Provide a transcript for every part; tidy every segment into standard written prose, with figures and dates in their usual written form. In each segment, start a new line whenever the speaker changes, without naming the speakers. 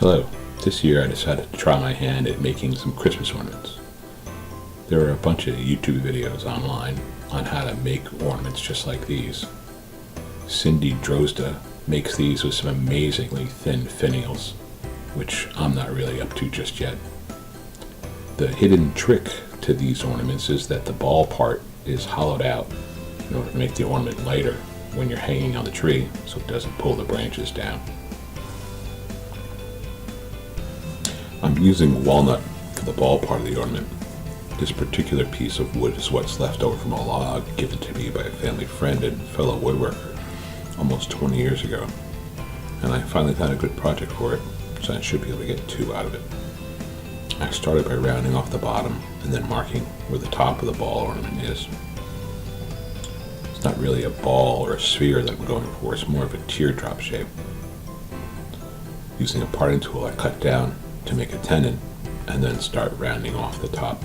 Hello, this year I decided to try my hand at making some Christmas ornaments. There are a bunch of YouTube videos online on how to make ornaments just like these. Cindy Drozda makes these with some amazingly thin finials, which I'm not really up to just yet. The hidden trick to these ornaments is that the ball part is hollowed out in order to make the ornament lighter when you're hanging on the tree so it doesn't pull the branches down. I'm using walnut for the ball part of the ornament. This particular piece of wood is what's left over from a log given to me by a family friend and fellow woodworker almost 20 years ago. And I finally found a good project for it, so I should be able to get two out of it. I started by rounding off the bottom and then marking where the top of the ball ornament is. It's not really a ball or a sphere that I'm going for, it's more of a teardrop shape. Using a parting tool, I cut down to make a tenon and then start rounding off the top.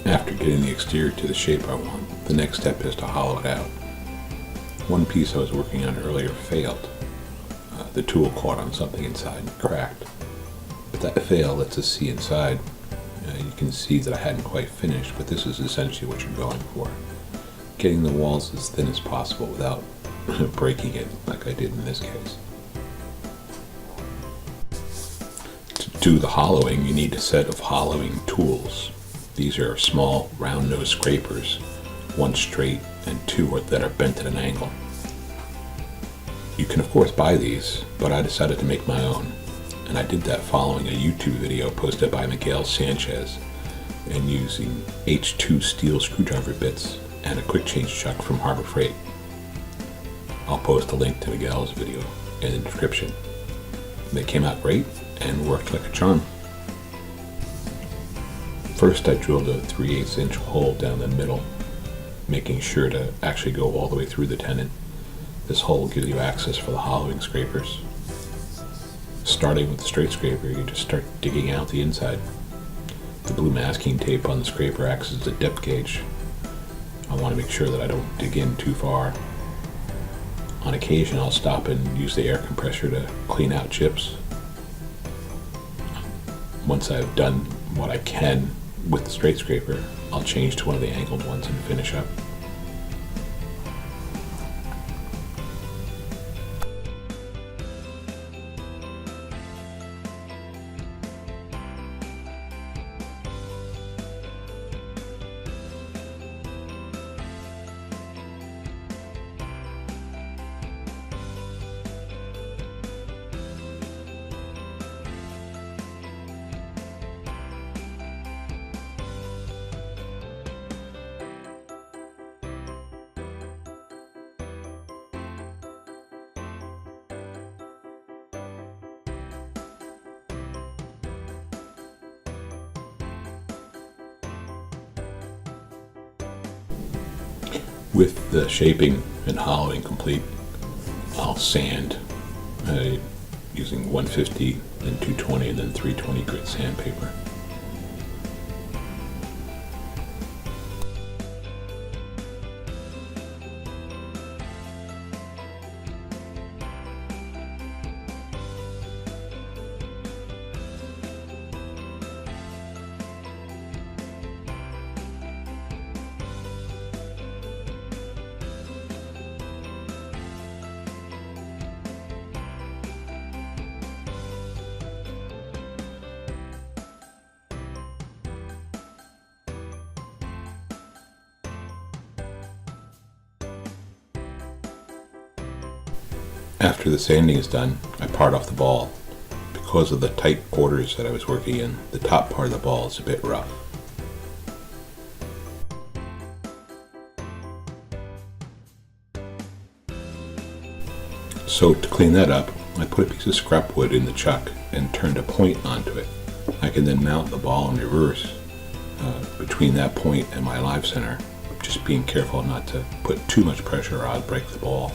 After getting the exterior to the shape I want, the next step is to hollow it out. One piece I was working on earlier failed. The tool caught on something inside and cracked. But that fail lets us see inside. You can see that I hadn't quite finished, but this is essentially what you're going for. Getting the walls as thin as possible without breaking it like I did in this case. To do the hollowing, you need a set of hollowing tools. These are small round nose scrapers, one straight and two that are bent at an angle. You can of course buy these, but I decided to make my own, and I did that following a YouTube video posted by Miguel Sanchez and using H2 steel screwdriver bits and a quick change chuck from Harbor Freight. I'll post a link to Miguel's video in the description. They came out great and worked like a charm. First, I drilled a 3/8 inch hole down the middle, making sure to actually go all the way through the tenon. This hole gives you access for the hollowing scrapers. Starting with the straight scraper, you just start digging out the inside. The blue masking tape on the scraper acts as a depth gauge. I want to make sure that I don't dig in too far. On occasion, I'll stop and use the air compressor to clean out chips. Once I've done what I can with the straight scraper, I'll change to one of the angled ones and finish up. With the shaping and hollowing complete, I'll sand using 150, then 220, and then 320 grit sandpaper. After the sanding is done, I part off the ball. Because of the tight quarters that I was working in, the top part of the ball is a bit rough. So to clean that up, I put a piece of scrap wood in the chuck and turned a point onto it. I can then mount the ball in reverse between that point and my live center, just being careful not to put too much pressure or I'll break the ball.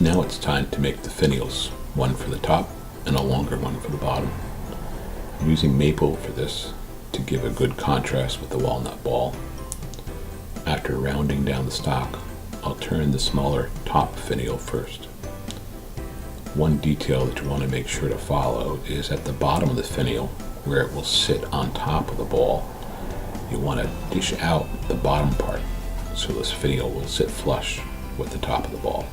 Now it's time to make the finials, one for the top and a longer one for the bottom. I'm using maple for this to give a good contrast with the walnut ball. After rounding down the stock, I'll turn the smaller top finial first. One detail that you want to make sure to follow is at the bottom of the finial, where it will sit on top of the ball. You want to dish out the bottom part so this finial will sit flush with the top of the ball.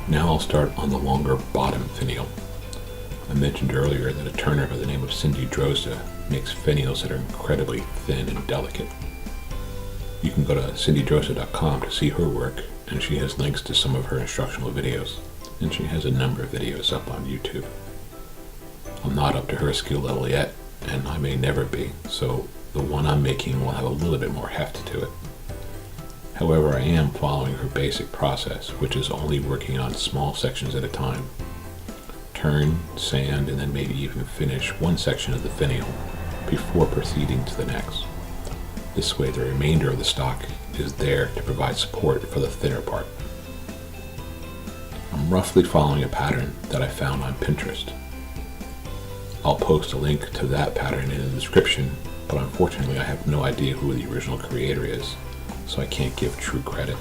Now I'll start on the longer bottom finial. I mentioned earlier that a turner by the name of Cindy Drozda makes finials that are incredibly thin and delicate. You can go to cindydrozda.com to see her work, and she has links to some of her instructional videos, and she has a number of videos up on YouTube. I'm not up to her skill level yet, and I may never be, so the one I'm making will have a little bit more heft to it. However, I am following her basic process, which is only working on small sections at a time. Turn, sand, and then maybe even finish one section of the finial before proceeding to the next. This way the remainder of the stock is there to provide support for the thinner part. I'm roughly following a pattern that I found on Pinterest. I'll post a link to that pattern in the description but unfortunately I have no idea who the original creator is, so I can't give true credit.